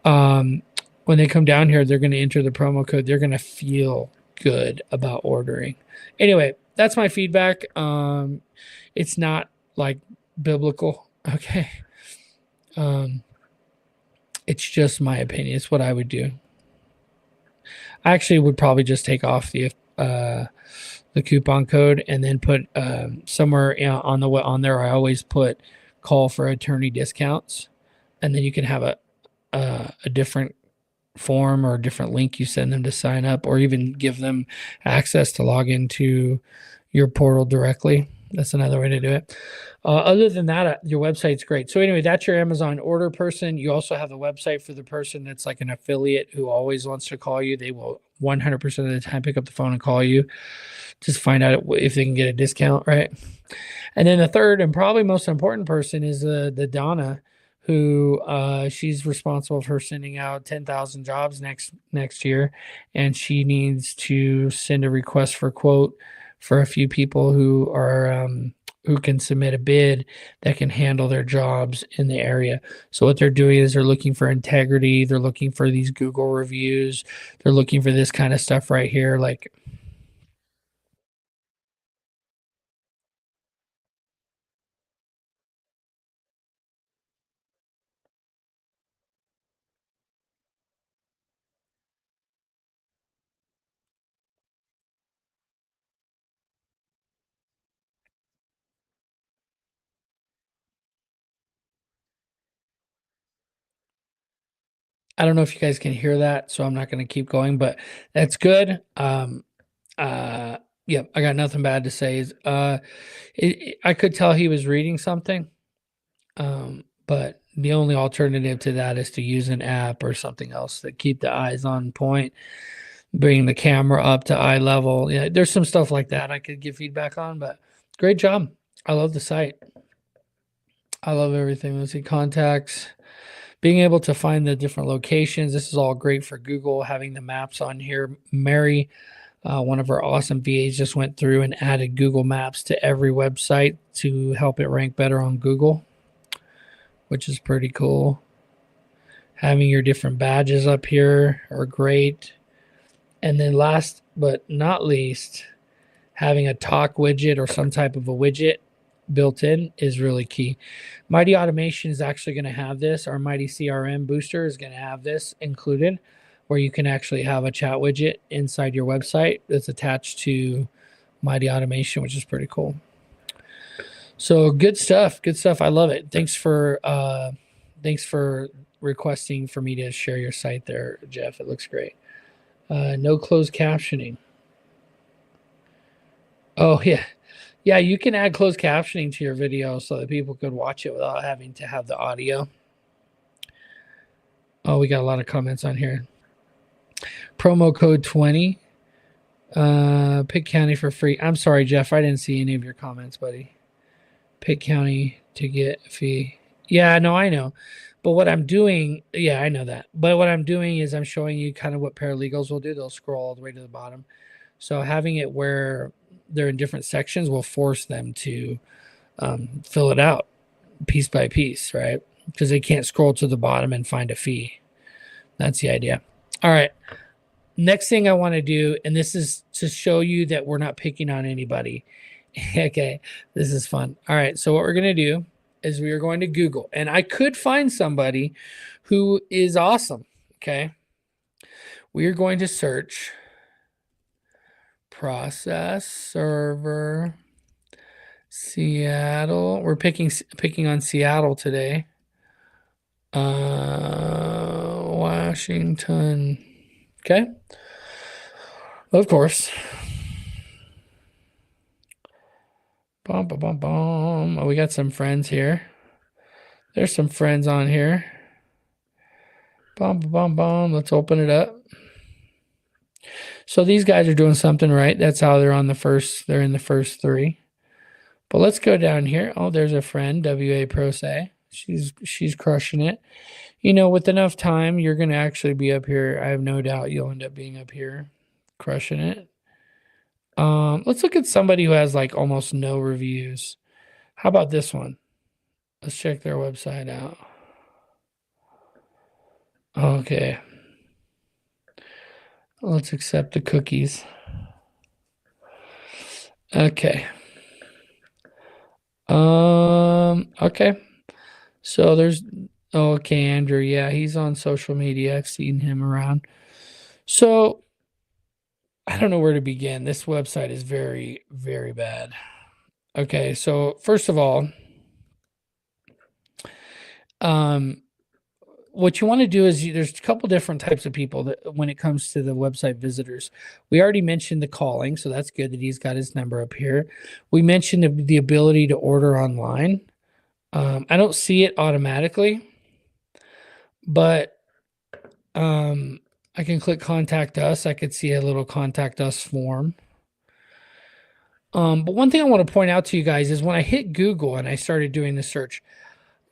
When they come down here, they're going to enter the promo code. They're going to feel good about ordering. Anyway, that's my feedback. It's not like biblical. Okay. It's just my opinion. It's what I would do. I actually would probably just take off the coupon code and then put somewhere on there. I always put call for attorney discounts, and then you can have a different form or a different link you send them to sign up, or even give them access to log into your portal directly. That's another way to do it. Other than that, your website's great. So anyway, that's your Amazon order person. You also have the website for the person that's like an affiliate who always wants to call you. They will 100% of the time pick up the phone and call you. Just find out if they can get a discount, right? And then the third and probably most important person is the Donna, who she's responsible for sending out 10,000 jobs next year, and she needs to send a request for quote for a few people who are who can submit a bid that can handle their jobs in the area. So what they're doing is they're looking for integrity. They're looking for these Google reviews. They're looking for this kind of stuff right here. Like, I don't know if you guys can hear that, so I'm not going to keep going, but that's good. Uh, yeah, I got nothing bad to say. I could tell he was reading something, but the only alternative to that is to use an app or something else that keep the eyes on point, bring the camera up to eye level. Yeah, there's some stuff like that I could give feedback on, but great job. I love the site. I love everything. Let's see, contacts, being able to find the different locations. This is all great for Google, having the maps on here. Mary, one of our awesome VAs, just went through and added Google Maps to every website to help it rank better on Google, which is pretty cool. Having your different badges up here are great. And then last but not least, having a talk widget or some type of a widget built in is really key. Mighty Automation is actually going to have this. Our Mighty CRM Booster is going to have this included, where you can actually have a chat widget inside your website that's attached to Mighty Automation, which is pretty cool. So good stuff. Good stuff. I love it. Thanks for requesting for me to share your site there, Jeff. It looks great. No closed captioning. Oh yeah. Yeah, you can add closed captioning to your video so that people could watch it without having to have the audio. Oh, we got a lot of comments on here. Promo code 20. Pitt County for free. I'm sorry, Jeff. I didn't see any of your comments, buddy. Pitt County to get a fee. Yeah, no, I know. But what I'm doing, yeah, I know that. But what I'm doing is I'm showing you kind of what paralegals will do. They'll scroll all the way to the bottom. So having it where they're in different sections will force them to fill it out piece by piece, right? Because they can't scroll to the bottom and find a fee. That's the idea. All right. Next thing I want to do, and this is to show you that we're not picking on anybody. Okay, this is fun. All right, so what we're going to do is we are going to Google, and I could find somebody who is awesome. Okay, we are going to search process server Seattle. We're picking on Seattle today. Washington. Okay. Of course. Bum, bum, bum, bum. Oh, we got some friends here. There's some friends on here. Bum, bum, bum, bum. Let's open it up. So these guys are doing something right. That's how they're in the first 3. But let's go down here. Oh, there's a friend, WA Pro Say. She's crushing it. With enough time, you're going to actually be up here. I have no doubt you'll end up being up here crushing it. Let's look at somebody who has like almost no reviews. How about this one? Let's check their website out. Okay. Let's accept the cookies. Okay. Okay. So okay, Andrew. Yeah, he's on social media. I've seen him around. So I don't know where to begin. This website is very, very bad. Okay, so first of all, what you want to do is there's a couple different types of people that when it comes to the website visitors. We already mentioned the calling, so that's good that he's got his number up here. We mentioned the ability to order online. I don't see it automatically, but I can click contact us. I could see a little contact us form. But one thing I want to point out to you guys is when I hit Google and I started doing the search,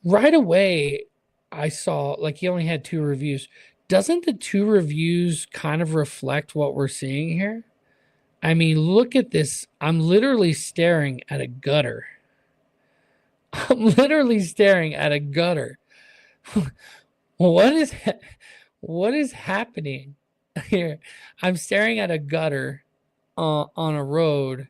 right away I saw like he only had 2 reviews. Doesn't the 2 reviews kind of reflect what we're seeing here? I mean, look at this. I'm literally staring at a gutter. I'm literally staring at a gutter. What is happening here? I'm staring at a gutter on a road.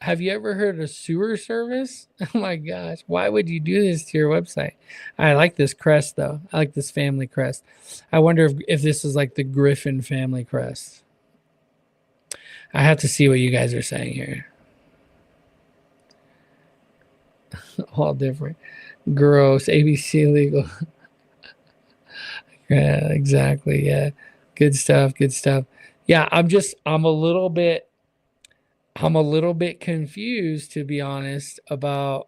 Have you ever heard of sewer service? Oh my gosh. Why would you do this to your website? I like this crest though. I like this family crest. I wonder if this is like the Griffin family crest. I have to see what you guys are saying here. All different. Gross. ABC legal. Yeah, exactly. Yeah. Good stuff. Good stuff. Yeah, I'm a little bit confused, to be honest, about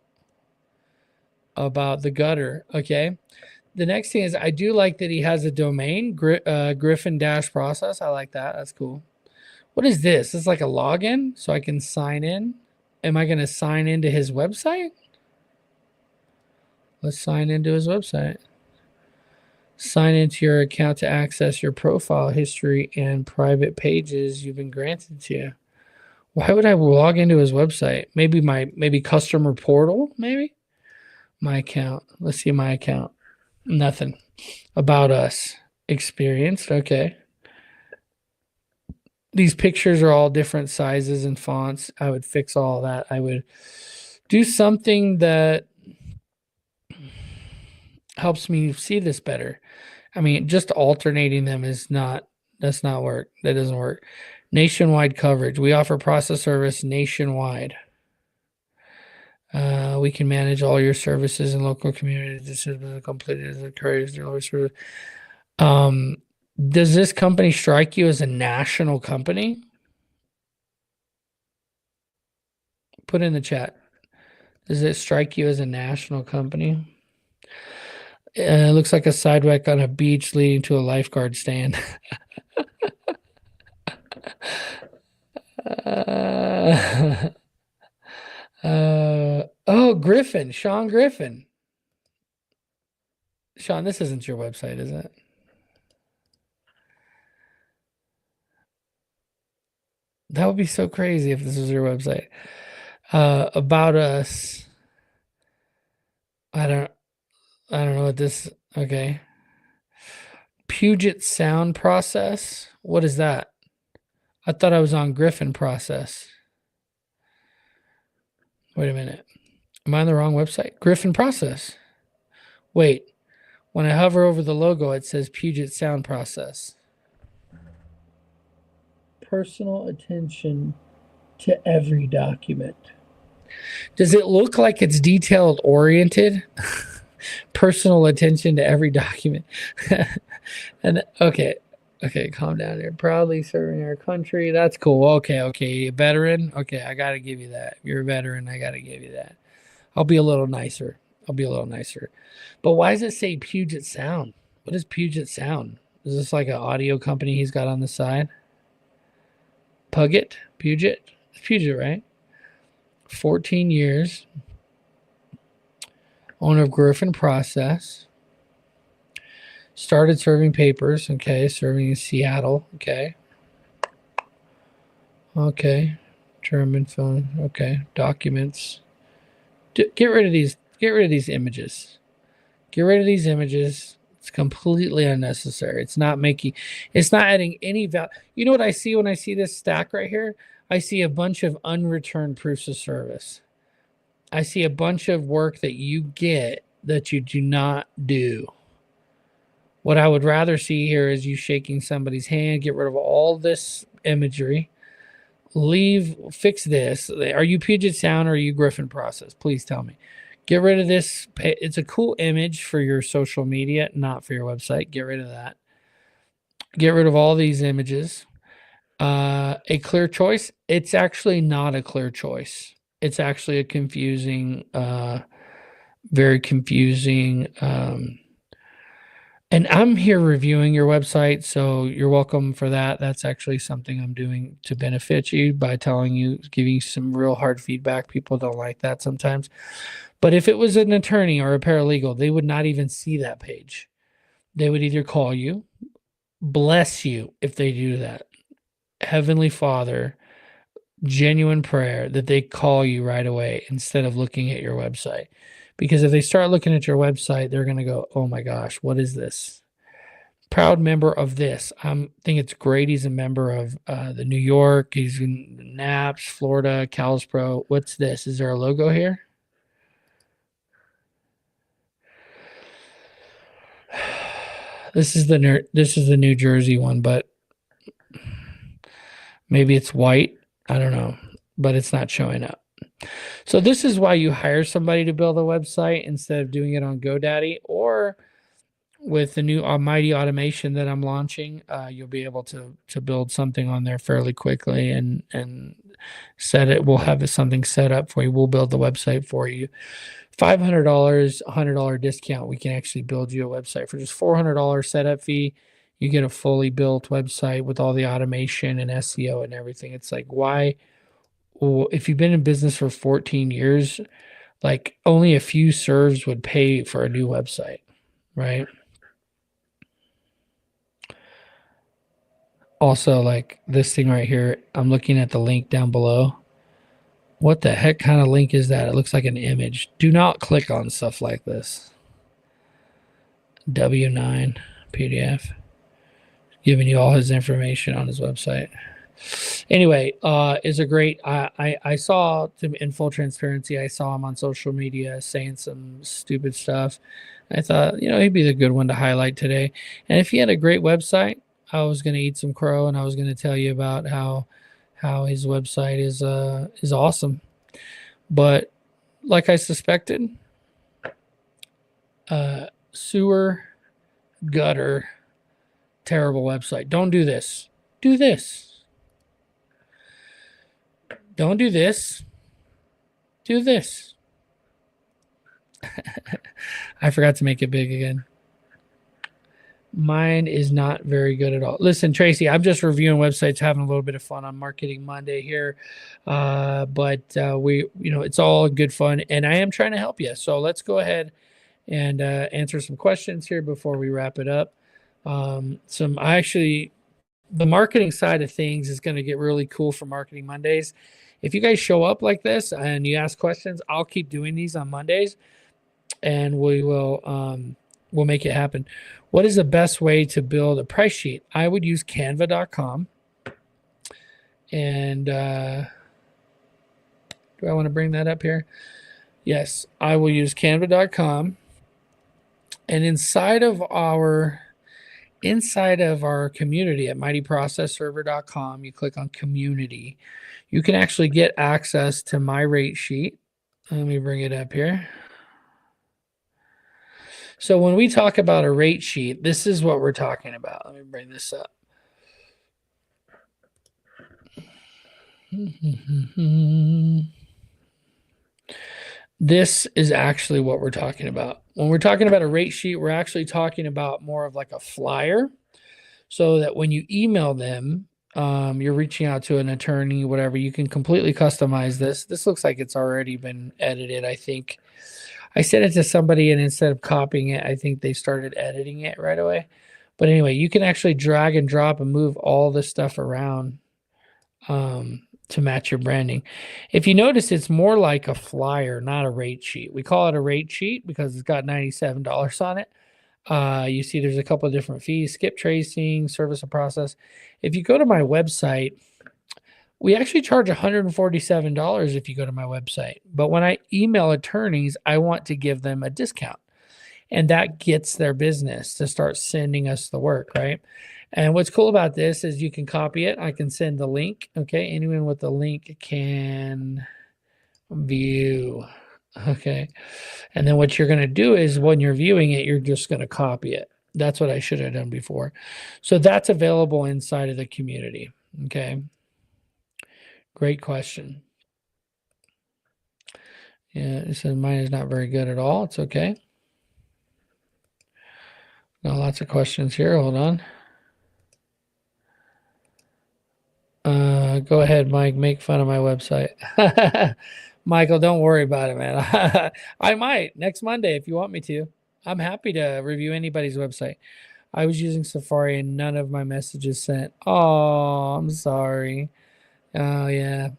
the gutter. Okay. The next thing is I do like that he has a domain, Griffin dash process. I like that. That's cool. What is this? It's like a login so I can sign in. Am I going to sign into his website? Let's sign into his website. Sign into your account to access your profile history and private pages you've been granted to. Why would I log into his website? Maybe customer portal, maybe? My account. Let's see my account. Nothing. About us. Experienced. Okay. These pictures are all different sizes and fonts. I would fix all that. I would do something that helps me see this better. I mean, just alternating them does not work. That doesn't work. Nationwide coverage. We offer process service nationwide. We can manage all your services in local communities. This has been completed as a courier service. Does this company strike you as a national company? Put in the chat. Does it strike you as a national company? It looks like a sidewalk on a beach leading to a lifeguard stand. Oh, Griffin, Sean Griffin. Sean, this isn't your website, is it? That would be so crazy if this was your website. About us. I don't know what this. Okay. Puget Sound process. What is that? I thought I was on Griffin process. Wait a minute. Am I on the wrong website? Griffin process. Wait. When I hover over the logo, it says Puget Sound process. Personal attention to every document. Does it look like it's detailed oriented? Personal attention to every document. And okay, calm down here. Proudly serving our country. That's cool. Okay, veteran. Okay, I gotta give you that. You're a veteran. I gotta give you that. I'll be a little nicer. But why does it say Puget Sound? What is Puget Sound? Is this like an audio company he's got on the side? Puget, right? 14 years. Owner of Griffin Process. Started serving papers. Okay. Serving in Seattle. Okay. Okay. German phone. Okay. Documents. Get rid of these. Get rid of these images. Get rid of these images. It's completely unnecessary. It's not adding any value. You know what I see when I see this stack right here? I see a bunch of unreturned proofs of service. I see a bunch of work that you get that you do not do. What I would rather see here is you shaking somebody's hand, get rid of all this imagery, fix this. Are you Puget Sound or are you Griffin Process? Please tell me. Get rid of this. It's a cool image for your social media, not for your website. Get rid of that. Get rid of all these images. A clear choice. It's actually not a clear choice. It's actually a confusing, very confusing. And I'm here reviewing your website, so you're welcome for that. That's actually something I'm doing to benefit you by giving you some real hard feedback. People don't like that sometimes. But if it was an attorney or a paralegal, they would not even see that page. They would either call you, bless you if they do that. Heavenly Father, genuine prayer that they call you right away instead of looking at your website. Because if they start looking at your website, they're going to go, oh my gosh, what is this? Proud member of this. I think it's great. He's a member of the New York. He's in NAPS, Florida, CalSPRO. What's this? Is there a logo here? This is the New Jersey one, but maybe it's white. I don't know, but it's not showing up. So this is why you hire somebody to build a website instead of doing it on GoDaddy, or with the new Almighty automation that I'm launching, you'll be able to build something on there fairly quickly and we'll have something set up for you. We'll build the website for you. $500, $100 discount. We can actually build you a website for just $400 setup fee. You get a fully built website with all the automation and SEO and everything. It's like, why? Well, if you've been in business for 14 years, like only a few serves would pay for a new website, right? Also, like this thing right here, I'm looking at the link down below. What the heck kind of link is that? It looks like an image. Do not click on stuff like this. W9 PDF. Giving you all his information on his website. Anyway, is a great. I saw in full transparency. I saw him on social media saying some stupid stuff. I thought, he'd be the good one to highlight today. And if he had a great website, I was going to eat some crow, and I was going to tell you about how his website is awesome. But like I suspected, sewer, gutter, terrible website. Don't do this. Do this. Don't do this. Do this. I forgot to make it big again. Mine is not very good at all. Listen, Tracy, I'm just reviewing websites, having a little bit of fun on Marketing Monday here. But it's all good fun, and I am trying to help you. So let's go ahead and answer some questions here before we wrap it up. The marketing side of things is going to get really cool for Marketing Mondays. If you guys show up like this and you ask questions, I'll keep doing these on Mondays, and we'll make it happen. What is the best way to build a price sheet? I would use canva.com. And do I want to bring that up here? Yes, I will use canva.com. And inside of our community at mightyprocessserver.com, you click on community. You can actually get access to my rate sheet. Let me bring it up here. So when we talk about a rate sheet, this is what we're talking about. Let me bring this up. This is actually what we're talking about. When we're talking about a rate sheet, we're actually talking about more of like a flyer, so that when you email them, You're reaching out to an attorney, whatever. You can completely customize this. This looks like it's already been edited. I think I sent it to somebody, and instead of copying it, I think they started editing it right away. But anyway, you can actually drag and drop and move all this stuff around to match your branding. If you notice, it's more like a flyer, not a rate sheet. We call it a rate sheet because it's got $97 on it. You see there's a couple of different fees: skip tracing, service and process. If you go to my website, we actually charge $147 if you go to my website. But when I email attorneys, I want to give them a discount. And that gets their business to start sending us the work, right? And what's cool about this is you can copy it. I can send the link. Okay. Anyone with the link can view. Okay. And then what you're going to do is when you're viewing it, you're just going to copy it. That's what I should have done before. So that's available inside of the community. Okay. Great question. Yeah, it says mine is not very good at all. It's okay. Got lots of questions here. Hold on. Go ahead, Mike. Make fun of my website. Michael, don't worry about it, man. I might next Monday if you want me to. I'm happy to review anybody's website. I was using Safari and none of my messages sent. Oh, I'm sorry. Oh, yeah.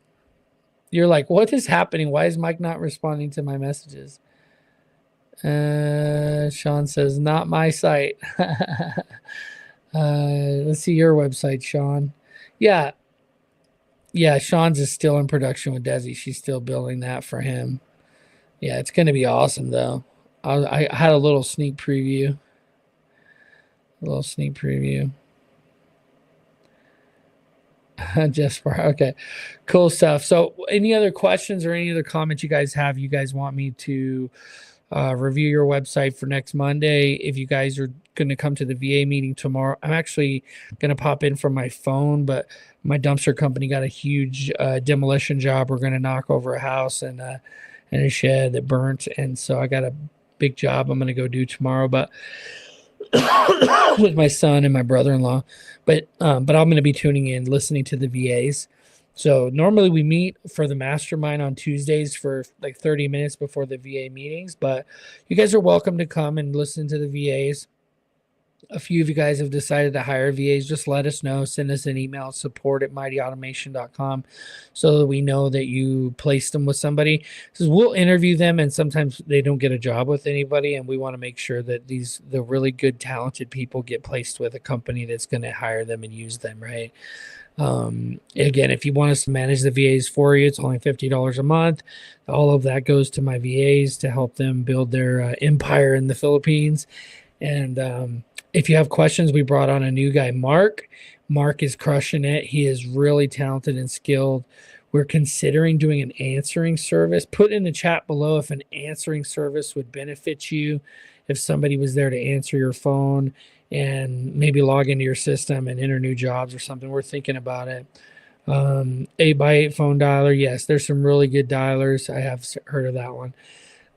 You're like, what is happening? Why is Mike not responding to my messages? Sean says, not my site. Let's see your website, Sean. Yeah. Yeah, Sean's is still in production with Desi. She's still building that for him. Yeah, it's going to be awesome, though. I had a little sneak preview. Jesper. Okay, cool stuff. So any other questions or any other comments you guys have, you guys want me to review your website for next Monday? If you guys are going to come to the VA meeting tomorrow, I'm actually going to pop in from my phone, but my dumpster company got a huge demolition job. We're going to knock over a house and a shed that burnt. And so I got a big job I'm going to go do tomorrow, but with my son and my brother-in-law, but I'm going to be tuning in, listening to the VAs. So normally we meet for the mastermind on Tuesdays for like 30 minutes before the VA meetings, but you guys are welcome to come and listen to the VAs. A few of you guys have decided to hire VAs. Just let us know. Send us an email, support@mightyautomation.com, so that we know that you placed them with somebody. Because we'll interview them, and sometimes they don't get a job with anybody, and we want to make sure that the really good, talented people get placed with a company that's going to hire them and use them, right? Again, if you want us to manage the VAs for you, it's only $50 a month. All of that goes to my VAs to help them build their empire in the Philippines. And if you have questions, we brought on a new guy, Mark. Mark is crushing it. He is really talented and skilled. We're considering doing an answering service. Put in the chat below if an answering service would benefit you. If somebody was there to answer your phone and maybe log into your system and enter new jobs or something, we're thinking about it. 8x8 phone dialer. Yes, there's some really good dialers. I have heard of that one.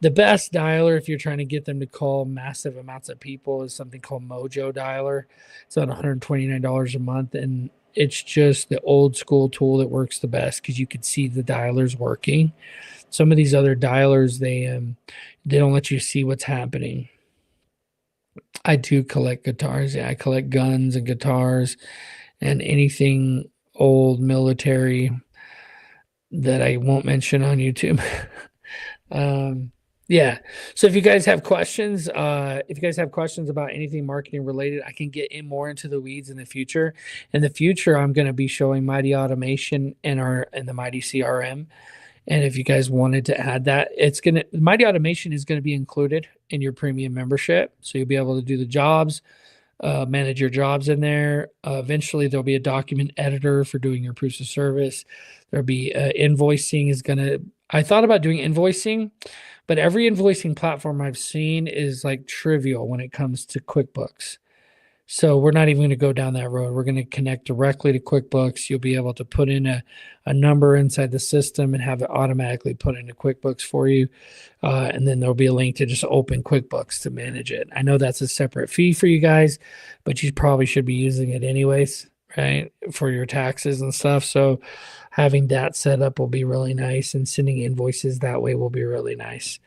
The best dialer, if you're trying to get them to call massive amounts of people, is something called Mojo Dialer. It's about $129 a month, and it's just the old school tool that works the best because you can see the dialers working. Some of these other dialers, they don't let you see what's happening. I do collect guitars. Yeah, I collect guns and guitars and anything old military that I won't mention on YouTube. Yeah. So if you guys have questions, about anything marketing related, I can get in more into the weeds in the future. In the future, I'm going to be showing Mighty Automation and the Mighty CRM. And if you guys wanted to add that, Mighty Automation is going to be included in your premium membership. So you'll be able to do the jobs, manage your jobs in there. Eventually there'll be a document editor for doing your proofs of service. There'll be invoicing I thought about doing invoicing, but every invoicing platform I've seen is like trivial when it comes to QuickBooks. So we're not even going to go down that road. We're going to connect directly to QuickBooks. You'll be able to put in a number inside the system and have it automatically put into QuickBooks for you. And then there'll be a link to just open QuickBooks to manage it. I know that's a separate fee for you guys, but you probably should be using it anyways, right? For your taxes and stuff. So having that set up will be really nice, and sending invoices that way will be really nice.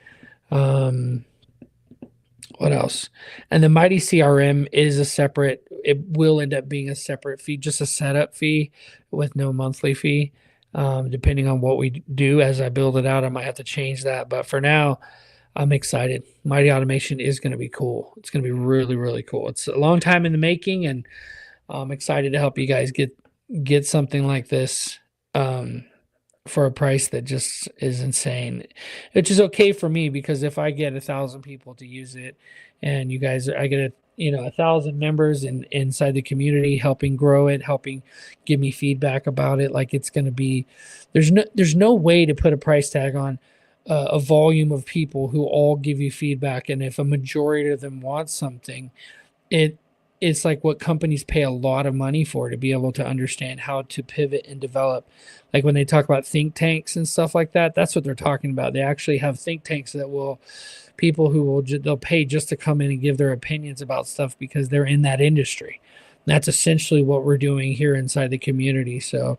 Um, what else? And the Mighty CRM is a separate, it will end up being a separate fee, just a setup fee with no monthly fee. Depending on what we do as I build it out, I might have to change that. But for now, I'm excited. Mighty Automation is going to be cool. It's going to be really, really cool. It's a long time in the making, and I'm excited to help you guys get something like this for a price that just is insane, which is okay for me, because if I get 1,000 people to use it, and you guys, I get 1,000 members inside the community helping grow it, helping give me feedback about it, like it's going to be, there's no way to put a price tag on a volume of people who all give you feedback, and if a majority of them want something, it it's like what companies pay a lot of money for, to be able to understand how to pivot and develop. Like when they talk about think tanks and stuff like that, that's what they're talking about. They actually have think tanks that will, people who will they'll pay just to come in and give their opinions about stuff because they're in that industry. And that's essentially what we're doing here inside the community. So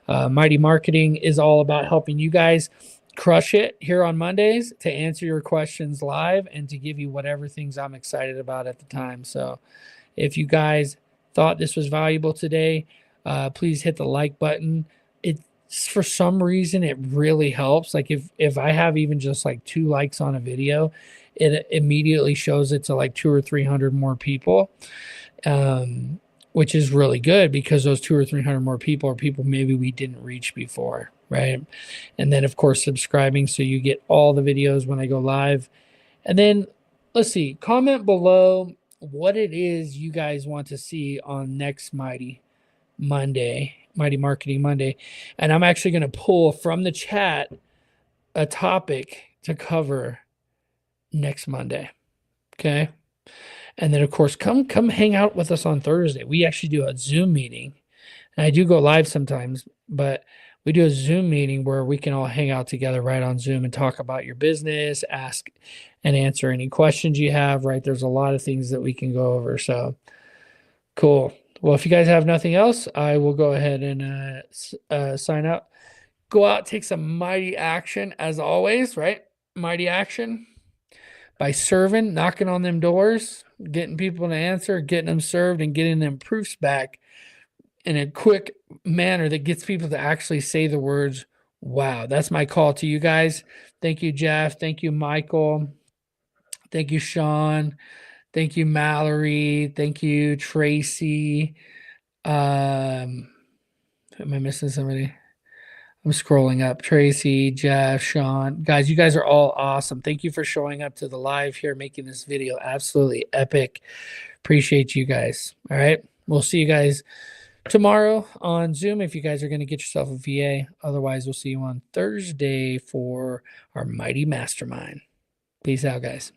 Mighty Marketing is all about helping you guys crush it here on Mondays, to answer your questions live and to give you whatever things I'm excited about at the time. So if you guys thought this was valuable today, please hit the like button. It, for some reason, it really helps. Like if I have even just like 2 likes on a video, it immediately shows it to like 200 or 300 more people, which is really good, because those 200 or 300 more people are people maybe we didn't reach before, right? And then of course subscribing, so you get all the videos when I go live. And then let's see, comment below what it is you guys want to see on next Mighty Marketing Monday. And I'm actually going to pull from the chat a topic to cover next Monday. Okay. And then of course, come hang out with us on Thursday. We actually do a Zoom meeting, and I do go live sometimes, but we do a Zoom meeting where we can all hang out together right on Zoom and talk about your business, ask and answer any questions you have, right? There's a lot of things that we can go over. So cool. Well, if you guys have nothing else, I will go ahead and sign out. Go out, take some mighty action as always, right? Mighty action by serving, knocking on them doors, getting people to answer, getting them served, and getting them proofs back in a quick manner that gets people to actually say the words, wow. That's my call to you guys. Thank you, Jeff. Thank you, Michael. Thank you, Sean. Thank you, Mallory. Thank you, Tracy. Am I missing somebody? I'm scrolling up. Tracy, Jeff, Sean. Guys, you guys are all awesome. Thank you for showing up to the live here, making this video absolutely epic. Appreciate you guys. All right. We'll see you guys tomorrow on Zoom if you guys are going to get yourself a VA. Otherwise, we'll see you on Thursday for our Mighty Mastermind. Peace out, guys.